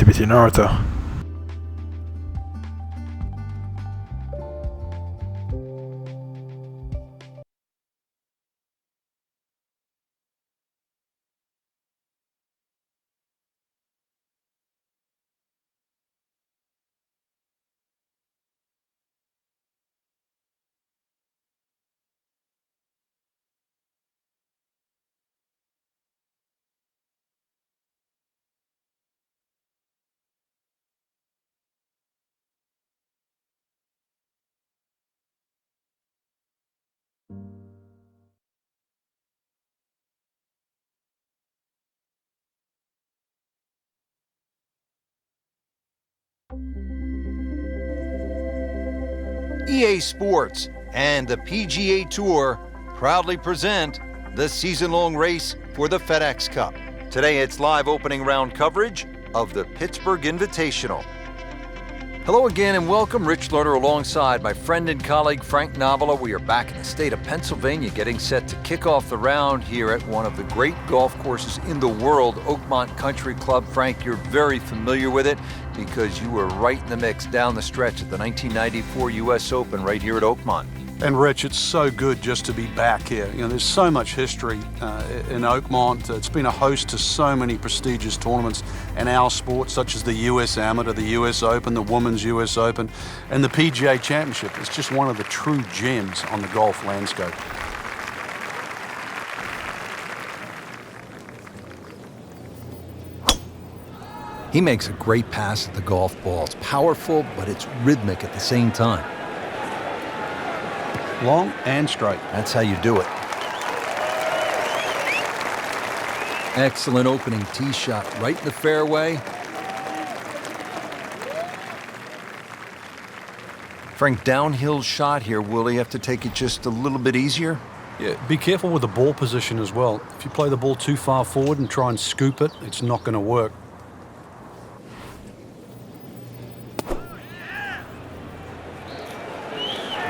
activity in order. EA Sports and the PGA Tour proudly present the season-long race for the FedEx Cup. Today it's live opening round coverage of the Pittsburgh Invitational. Hello again and welcome. Rich Lerner alongside my friend and colleague Frank Novola. We are back in the state of Pennsylvania getting set to kick off the round here at one of the great golf courses in the world, Oakmont Country Club. Frank, you're very familiar with it because you were right in the mix down the stretch at the 1994 U.S. Open right here at Oakmont. And Rich, it's so good just to be back here. You know, there's so much history in Oakmont. It's been a host to so many prestigious tournaments in our sport, such as the U.S. Amateur, the U.S. Open, the Women's U.S. Open, and the PGA Championship. It's just one of the true gems on the golf landscape. He makes a great pass at the golf ball. It's powerful, but it's rhythmic at the same time. Long and straight. That's how you do it. Excellent opening tee shot right in the fairway. Frank, downhill shot here. Will he have to take it just a little bit easier? Yeah, be careful with the ball position as well. If you play the ball too far forward and try and scoop it, it's not going to work.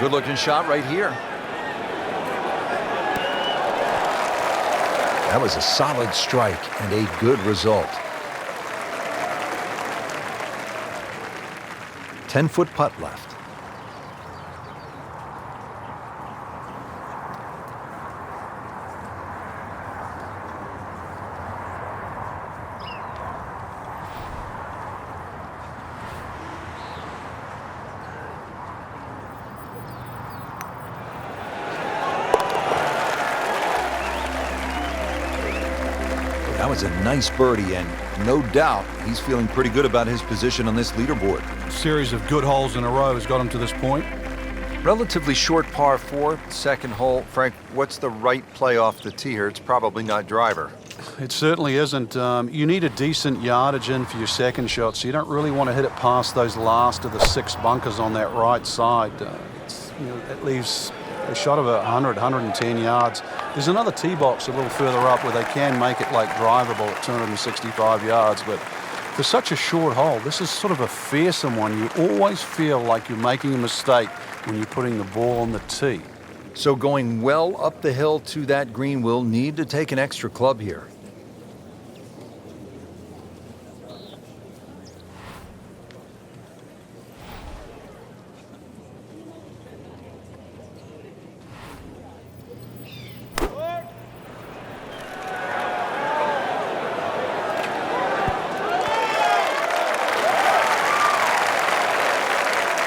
Good looking shot right here. That was a solid strike and a good result. 10-foot putt left. That was a nice birdie, and no doubt he's feeling pretty good about his position on this leaderboard. A series of good holes in a row has got him to this point. Relatively short par 4, second hole. Frank, what's the right play off the tee here? It's probably not driver. It certainly isn't. You need a decent yardage in for your second shot, so you don't really want to hit it past those last of the 6 bunkers on that right side. It leaves a shot of 100, 110 yards. There's another tee box a little further up where they can make it like drivable at 265 yards, but for such a short hole, this is sort of a fearsome one. You always feel like you're making a mistake when you're putting the ball on the tee. So going well up the hill to that green, will need to take an extra club here.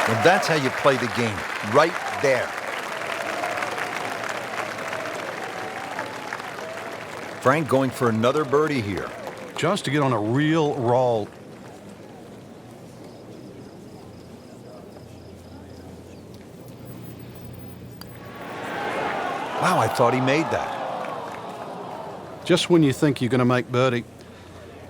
Well, that's how you play the game, right there. Frank going for another birdie here. Just to get on a real roll. Wow, I thought he made that. Just when you think you're going to make birdie.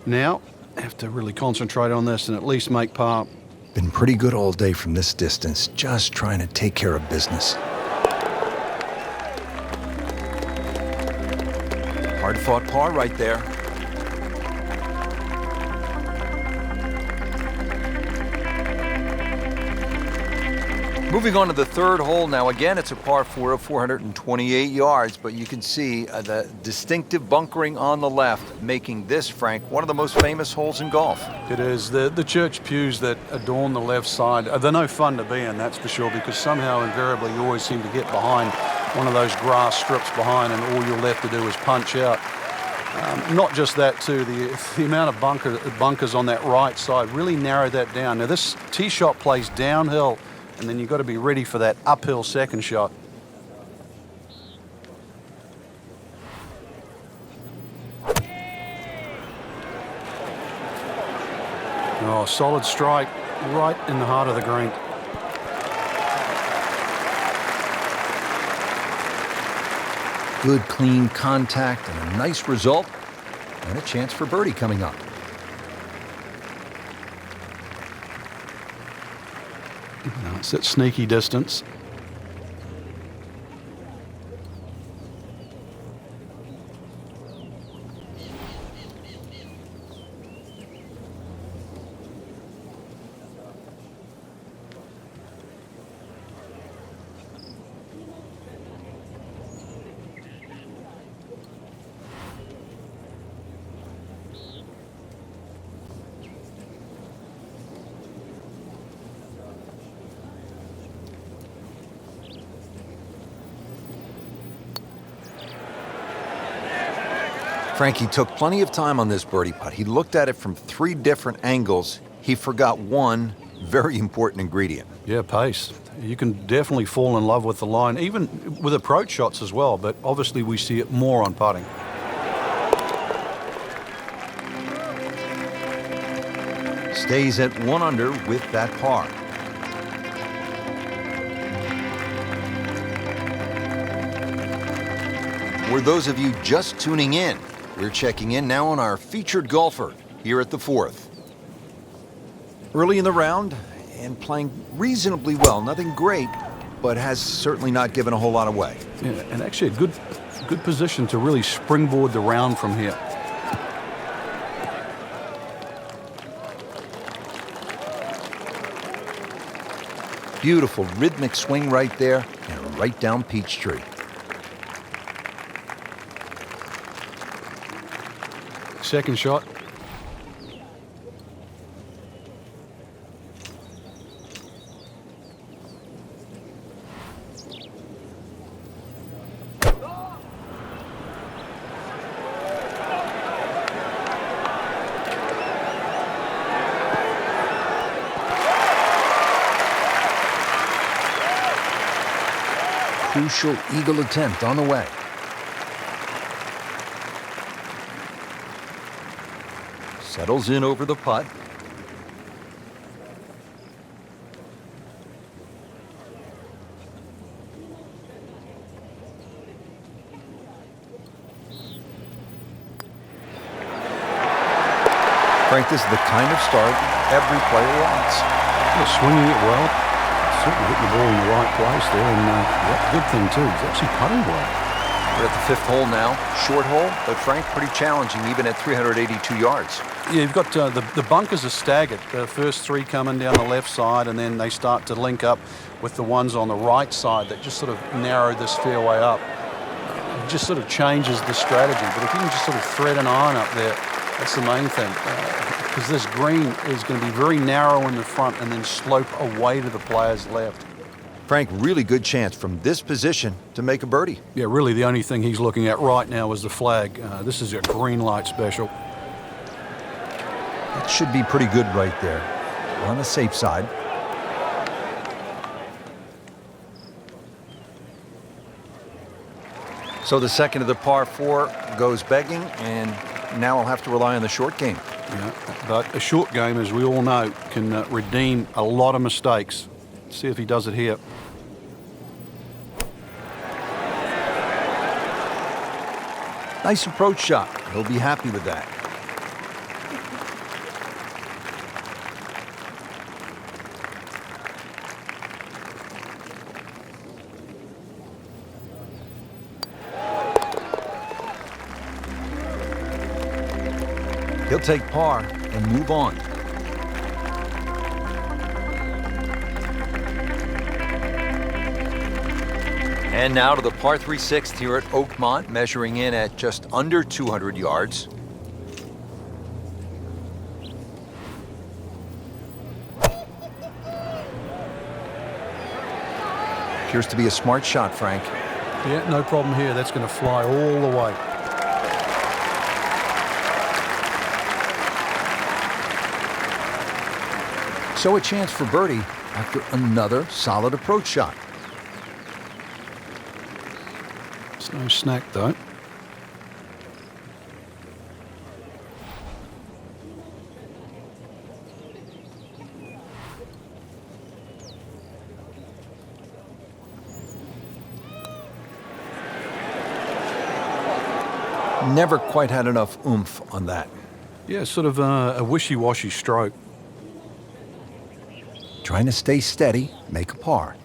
Now, have to really concentrate on this and at least make par. Been pretty good all day from this distance, just trying to take care of business. Hard-fought par right there. Moving on to the third hole now. Again, it's a par 4 of 428 yards, but you can see the distinctive bunkering on the left, making this, Frank, one of the most famous holes in golf. It is. The church pews that adorn the left side, they're no fun to be in, that's for sure, because somehow, invariably, you always seem to get behind one of those grass strips behind, and all you're left to do is punch out. Not just that, too. The amount of bunkers on that right side really narrowed that down. Now, this tee shot plays downhill, and then you've got to be ready for that uphill second shot. Oh, solid strike right in the heart of the green. Good, clean contact and a nice result, and a chance for birdie coming up. It's at sneaky distance. Frankie took plenty of time on this birdie putt. He looked at it from 3 different angles. He forgot one very important ingredient. Yeah, pace. You can definitely fall in love with the line, even with approach shots as well, but obviously we see it more on putting. Stays at 1 under with that par. For those of you just tuning in, we're checking in now on our featured golfer here at the 4th. Early in the round and playing reasonably well. Nothing great, but has certainly not given a whole lot away. Yeah, and actually a good position to really springboard the round from here. Beautiful rhythmic swing right there and right down Peachtree. Second shot. Crucial eagle attempt on the way. Settles in over the putt. Frank, this is the kind of start every player wants. Yeah, swinging it well. Certainly hitting the ball in the right place there, and good thing too, he's actually putting well. We're at the 5th hole now. Short hole, but Frank, pretty challenging even at 382 yards. Yeah, you've got the bunkers are staggered. The first 3 coming down the left side, and then they start to link up with the ones on the right side that just sort of narrow this fairway up. It just sort of changes the strategy. But if you can just sort of thread an iron up there, that's the main thing. Because this green is going to be very narrow in the front and then slope away to the player's left. Frank, really good chance from this position to make a birdie. Yeah, really the only thing he's looking at right now is the flag. This is a green light special. That should be pretty good right there. On the safe side. So the second of the par 4 goes begging, and now I'll have to rely on the short game. Yeah, but a short game, as we all know, can redeem a lot of mistakes. See if he does it here. Nice approach shot. He'll be happy with that. He'll take par and move on. And now to the par 3 sixth here at Oakmont, measuring in at just under 200 yards. Appears to be a smart shot, Frank. Yeah, no problem here. That's going to fly all the way. So a chance for birdie after another solid approach shot. It's no snack, though. Never quite had enough oomph on that. Yeah, sort of a wishy-washy stroke. Trying to stay steady, make a par.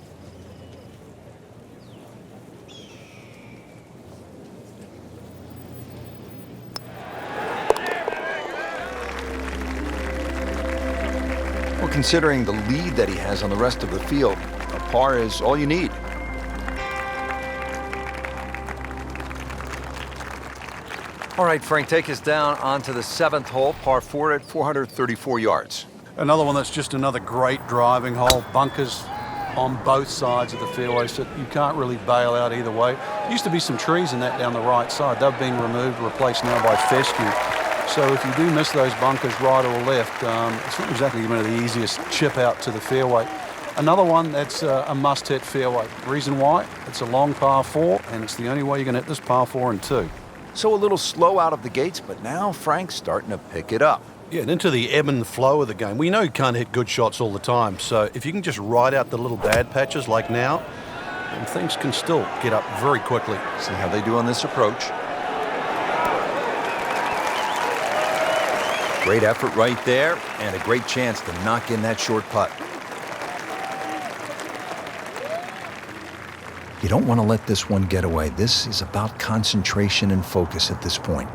Well, considering the lead that he has on the rest of the field, a par is all you need. All right, Frank, take us down onto the 7th hole, par 4 at 434 yards. Another one that's just another great driving hole. Bunkers on both sides of the fairway, so you can't really bail out either way. Used to be some trees in that down the right side. They're being removed, replaced now by fescue. So if you do miss those bunkers right or left, it's not exactly one of the easiest chip out to the fairway. Another one that's a must-hit fairway. Reason why? It's a long par 4, and it's the only way you're going to hit this par 4 and 2. So a little slow out of the gates, but now Frank's starting to pick it up. Yeah, and into the ebb and flow of the game. We know you can't hit good shots all the time, so if you can just ride out the little bad patches like now, then things can still get up very quickly. See how they do on this approach. Great effort right there, and a great chance to knock in that short putt. You don't want to let this one get away. This is about concentration and focus at this point.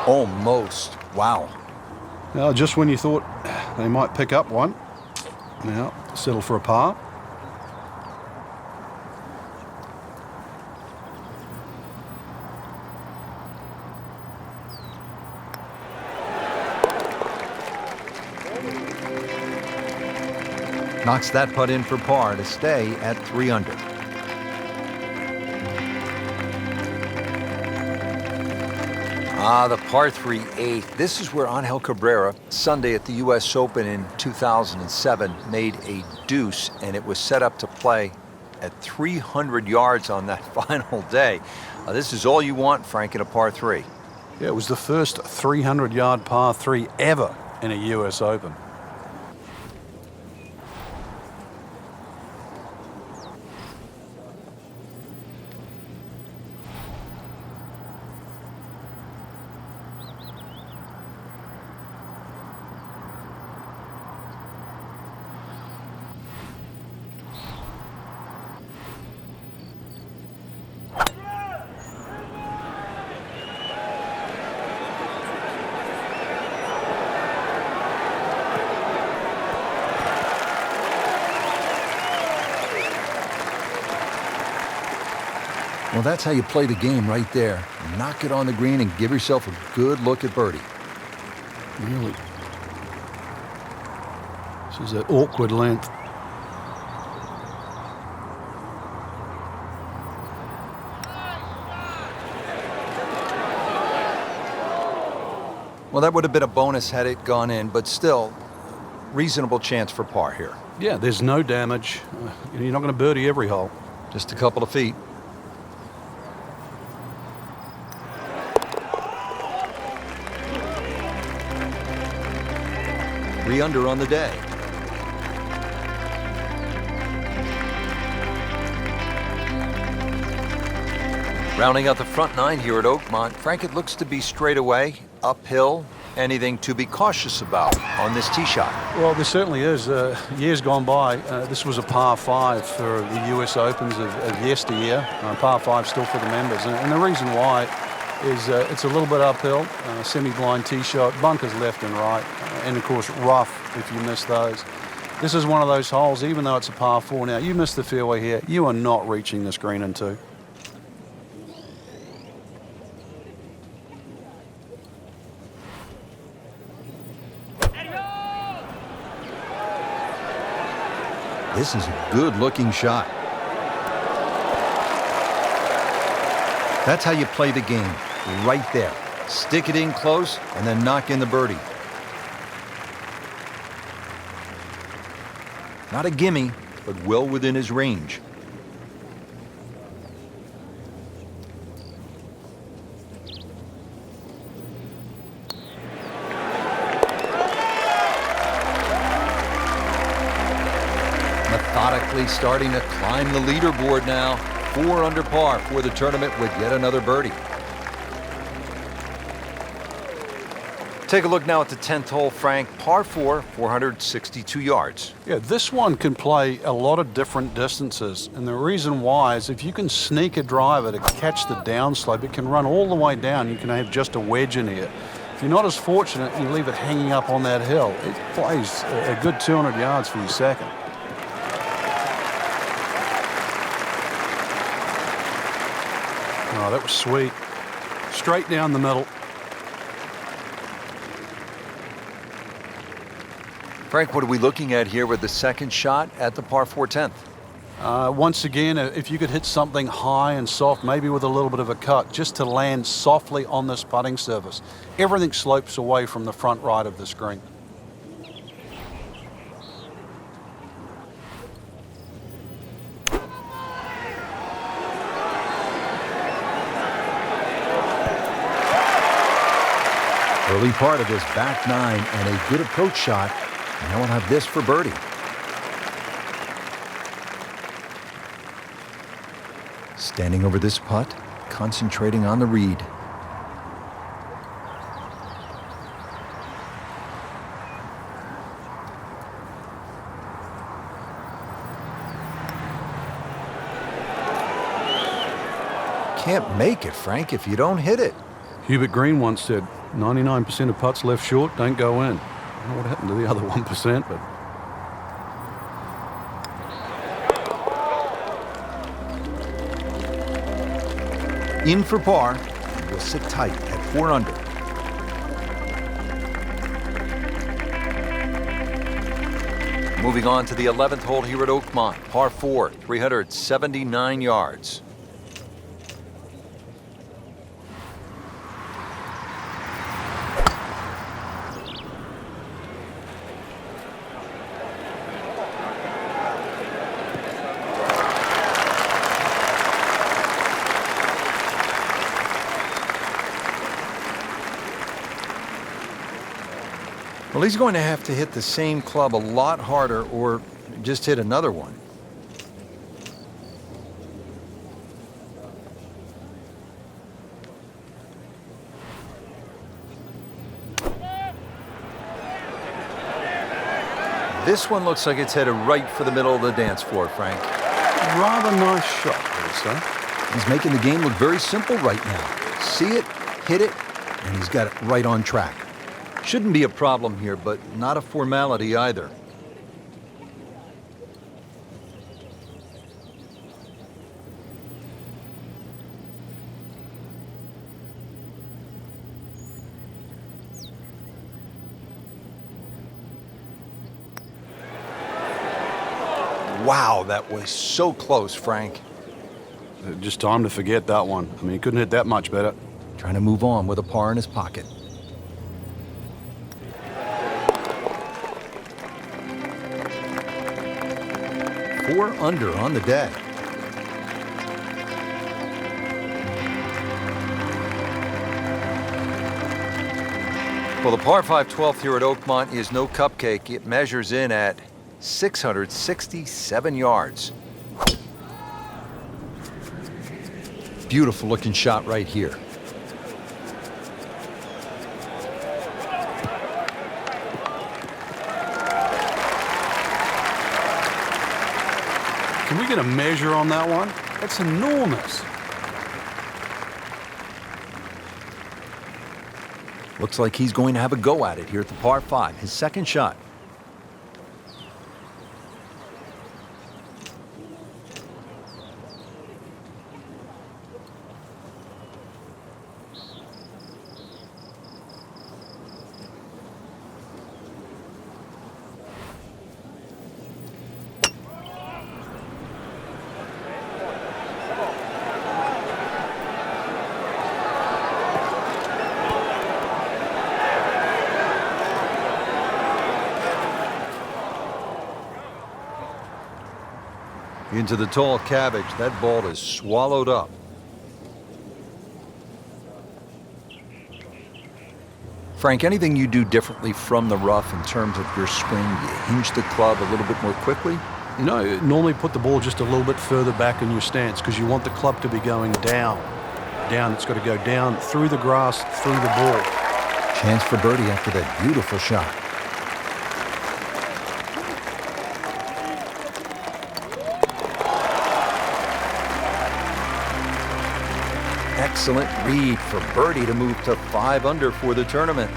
Almost. Wow. Now, just when you thought they might pick up one, now settle for a par. Knocks that putt in for par to stay at 3 under. The par 3 8th. This is where Angel Cabrera, Sunday at the U.S. Open in 2007, made a deuce, and it was set up to play at 300 yards on that final day. This is all you want, Frank, in a par 3. Yeah, it was the first 300-yard par 3 ever in a U.S. Open. Well, that's how you play the game right there. Knock it on the green and give yourself a good look at birdie. Really. This is an awkward length. Well, that would have been a bonus had it gone in, but still, reasonable chance for par here. Yeah, there's no damage. You're not going to birdie every hole. Just a couple of feet. 3 under on the day. Rounding out the front 9 here at Oakmont, Frank, it looks to be straight away, uphill, Anything to be cautious about on this tee shot? Well, there certainly is. Years gone by, this was a par 5 for the US Opens of yesteryear. Par 5 still for the members. And the reason why is it's a little bit uphill, semi-blind tee shot, bunkers left and right, and of course rough if you miss those. This is one of those holes, even though it's a par 4 now, you miss the fairway here, you are not reaching this green in 2. This is a good-looking shot. That's how you play the game, right there. Stick it in close and then knock in the birdie. Not a gimme, but well within his range. Methodically starting to climb the leaderboard now. 4 under par for the tournament with yet another birdie. Take a look now at the 10th hole, Frank. Par 4, 462 yards. Yeah, this one can play a lot of different distances. And the reason why is if you can sneak a driver to catch the downslope, it can run all the way down. You can have just a wedge in here. If you're not as fortunate, you leave it hanging up on that hill. It plays a good 200 yards for your second. Oh, that was sweet. Straight down the middle. Frank, what are we looking at here with the second shot at the par 4 10th? Once again, if you could hit something high and soft, maybe with a little bit of a cut, just to land softly on this putting surface. Everything slopes away from the front right of the screen. Early part of this back 9 and a good approach shot. Now we'll have this for birdie. Standing over this putt, concentrating on the read. Can't make it, Frank, if you don't hit it. Hubert Green once said, 99% of putts left short don't go in. I don't know what happened to the other 1%, but... In for par, will sit tight at 4 under. Moving on to the 11th hole here at Oakmont, par 4, 379 yards. Well, he's going to have to hit the same club a lot harder or just hit another one. This one looks like it's headed right for the middle of the dance floor, Frank. Rather nice shot, sir. He's making the game look very simple right now. See it, hit it, and he's got it right on track. Shouldn't be a problem here, but not a formality either. Wow, that was so close, Frank. Just time to forget that one. I mean, he couldn't hit that much better. Trying to move on with a par in his pocket. Four under on the day. Well, the par 5 12th here at Oakmont is no cupcake. It measures in at 667 yards. Beautiful looking shot right here. Can we get a measure on that one? That's enormous. Looks like he's going to have a go at it here at the par 5, his second shot. Into the tall cabbage. That ball is swallowed up. Frank, anything you do differently from the rough in terms of your swing? You hinge the club a little bit more quickly? You know, normally put the ball just a little bit further back in your stance because you want the club to be going down. Down, it's got to go down through the grass, through the ball. Chance for birdie after that beautiful shot. Excellent read for birdie to move to 5 under for the tournament.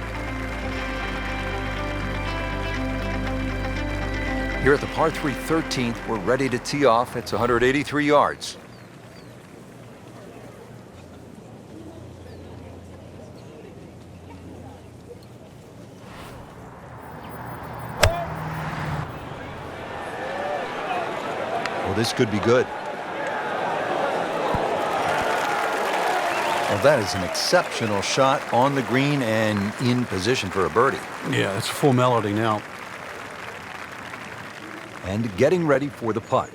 Here at the par 3 13th, we're ready to tee off. It's 183 yards. Well, this could be good. Well, that is an exceptional shot on the green and in position for a birdie. Yeah, it's a formality now. And getting ready for the putt.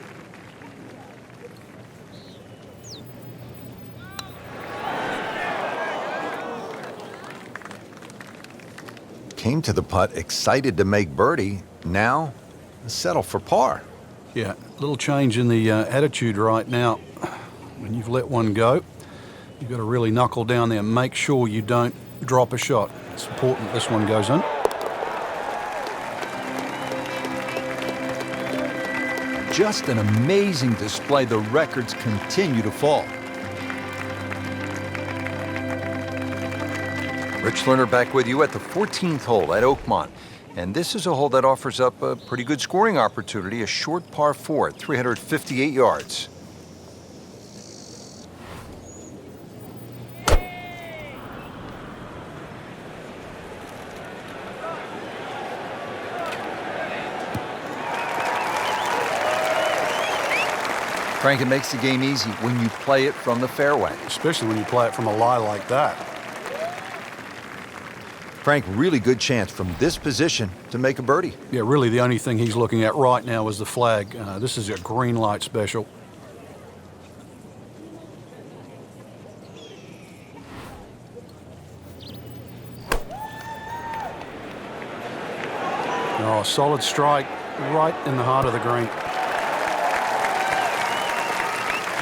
Came to the putt excited to make birdie. Now, settle for par. Yeah, a little change in the attitude right now. When you've let one go, you've got to really knuckle down there and make sure you don't drop a shot. It's important this one goes in. Just an amazing display. The records continue to fall. Rich Lerner back with you at the 14th hole at Oakmont. And this is a hole that offers up a pretty good scoring opportunity, a short par 4 at 358 yards. Frank, it makes the game easy when you play it from the fairway. Especially when you play it from a lie like that. Frank, really good chance from this position to make a birdie. Yeah, really the only thing he's looking at right now is the flag. This is a green light special. Oh, solid strike right in the heart of the green.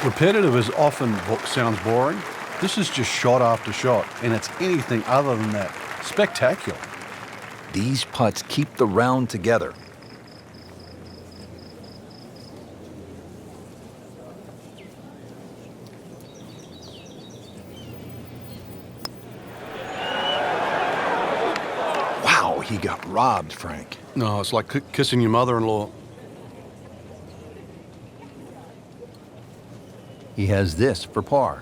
Repetitive is often sounds boring. This is just shot after shot, and it's anything other than that. Spectacular. These putts keep the round together. Wow, he got robbed, Frank. No, it's like kissing your mother-in-law. He has this for par.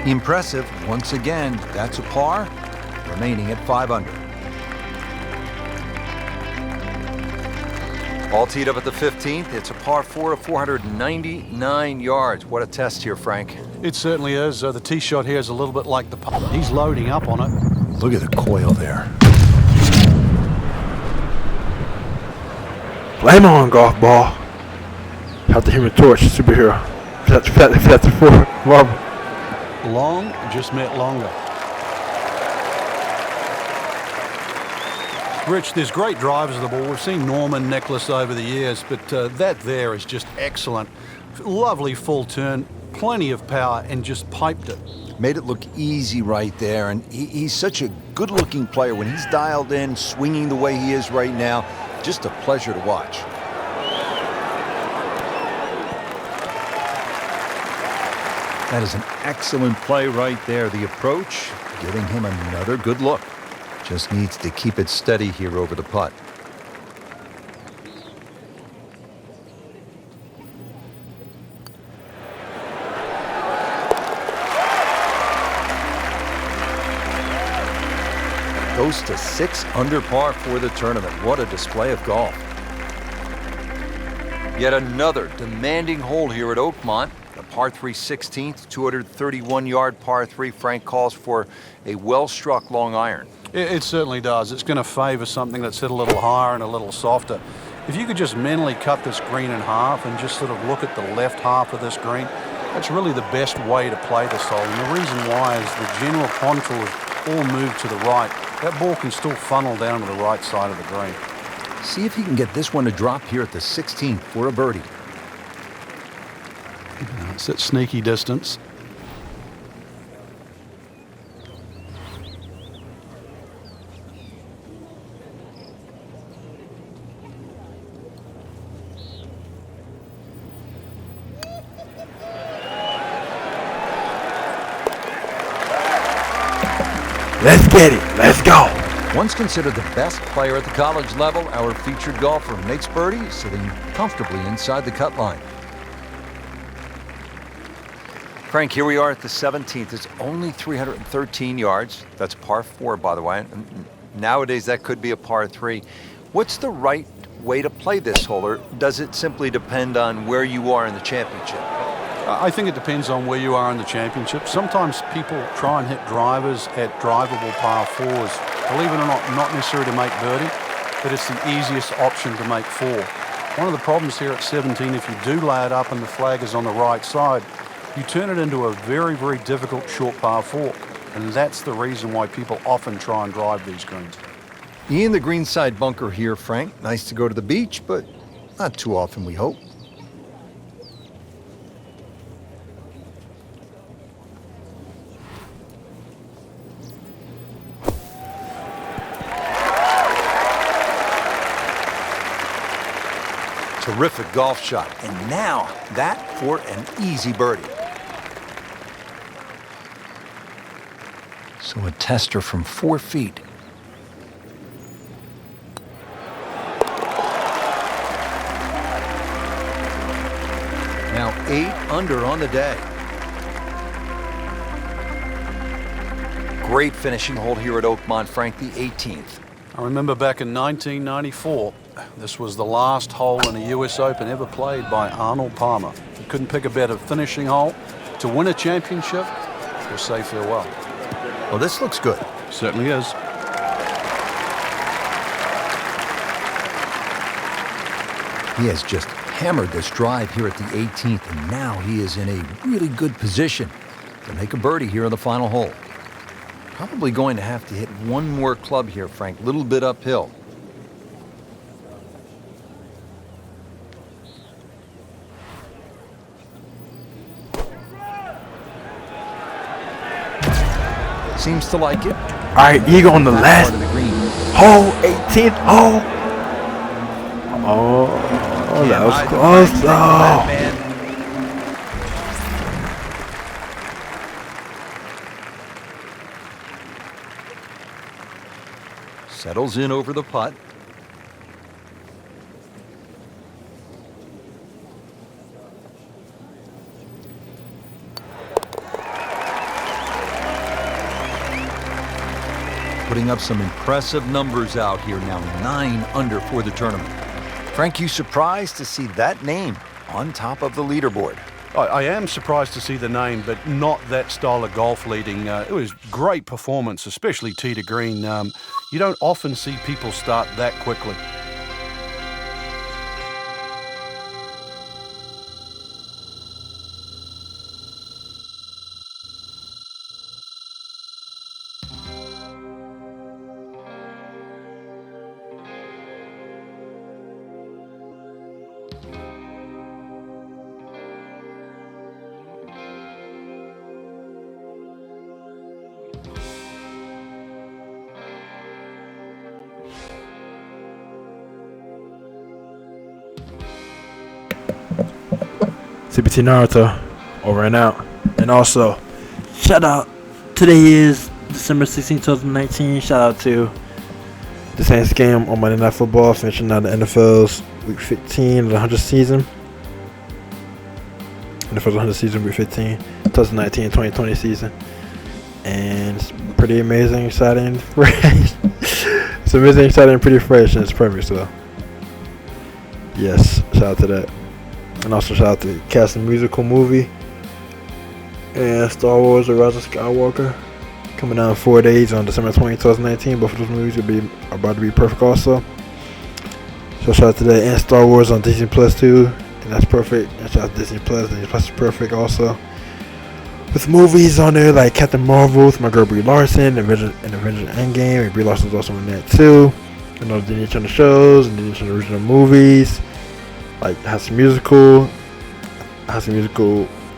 Impressive. Once again, that's a par, remaining at 5 under. All teed up at the 15th. It's a par 4 of 499 yards. What a test here, Frank. It certainly is. The tee shot here is a little bit like the putt. He's loading up on it. Look at the coil there. Blame on golf ball. Have the Human Torch superhero. If that's the four, Rob. Long just meant longer. Rich, there's great drivers of the ball. We've seen Norman, Nicklaus over the years, but that there is just excellent. Lovely full turn. plenty of power and just piped it. Made it look easy right there, and he's such a good-looking player. When he's dialed in, swinging the way he is right now, just a pleasure to watch. That is an excellent play right there. The approach, giving him another good look. Just needs to keep it steady here over the putt. Goes to 6 under par for the tournament. What a display of golf. Yet another demanding hole here at Oakmont. The par 3 16th, 231-yard par 3. Frank calls for a well-struck long iron. It certainly does. It's going to favor something that's hit a little higher and a little softer. If you could just mentally cut this green in half and just sort of look at the left half of this green, that's really the best way to play this hole. And the reason why is the general contours all move to the right. That ball can still funnel down to the right side of the green. See if he can get this one to drop here at the 16th for a birdie. It's at sneaky distance. Let's get it. Let's go. Once considered the best player at the college level, our featured golfer makes birdie, sitting comfortably inside the cut line. Frank, here we are at the 17th. It's only 313 yards. That's par 4, by the way. Nowadays, that could be a par 3. What's the right way to play this hole, or does it simply depend on where you are in the championship? I think it depends on where you are in the championship. Sometimes people try and hit drivers at drivable par 4s. Believe it or not necessarily to make birdie, but it's the easiest option to make 4. One of the problems here at 17, if you do lay it up and the flag is on the right side, you turn it into a very, very difficult short par 4. And that's the reason why people often try and drive these greens. In the greenside bunker here, Frank. Nice to go to the beach, but not too often, we hope. Terrific golf shot. And now that for an easy birdie. So a tester from 4 feet. Now 8 under on the day. Great finishing hole here at Oakmont, Frank, the 18th. I remember back in 1994, this was the last hole in a US Open ever played by Arnold Palmer. He couldn't pick a better finishing hole to win a championship or say farewell. Well, this looks good. Certainly is. He has just hammered this drive here at the 18th, and now he is in a really good position to make a birdie here on the final hole. Probably going to have to hit one more club here, Frank. A little bit uphill. Seems to like it. All right, Eagle on the last hole, 18th hole. Oh, that was close though. Settles in over the putt. Putting up some impressive numbers out here now, 9 under for the tournament. Frank, you surprised to see that name on top of the leaderboard? I am surprised to see the name, but not that style of golf leading. It was great performance, especially tee to green. You don't often see people start that quickly. CBT Naruto, over and out. And also, shout out, today is December 16, 2019. Shout out to the Saints game on Monday Night Football, finishing out the NFL's Week 15 of the 100th season. NFL's 100th season, Week 15, 2019-2020 season. And it's pretty amazing, exciting, fresh. It's amazing, exciting, pretty fresh, and it's perfect, so yes, shout out to that. And also shout out to Cast a Musical movie and Star Wars: The Rise of Skywalker, coming out in 4 days on December 20, 2019. Both of those movies are about to be perfect also. So shout out to that, and Star Wars on Disney Plus too, and that's perfect. And shout out to Disney Plus. Disney Plus is perfect also, with movies on there like Captain Marvel with my girl Brie Larson, and Avengers Endgame, and Brie Larson's also in that too. And all the Disney Channel shows and Disney Channel original movies like House of Musical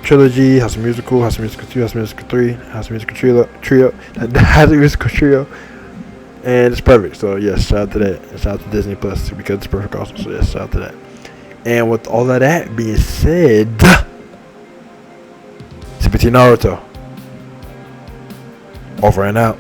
Trilogy, House of Musical 2, House of Musical 3, House of Musical Trio, House of Musical Trio, and it's perfect. So yes, shout out to that, and shout out to Disney Plus because it's perfect also. So yes, shout out to that. And with all of that being said, CBT Naruto, over and out.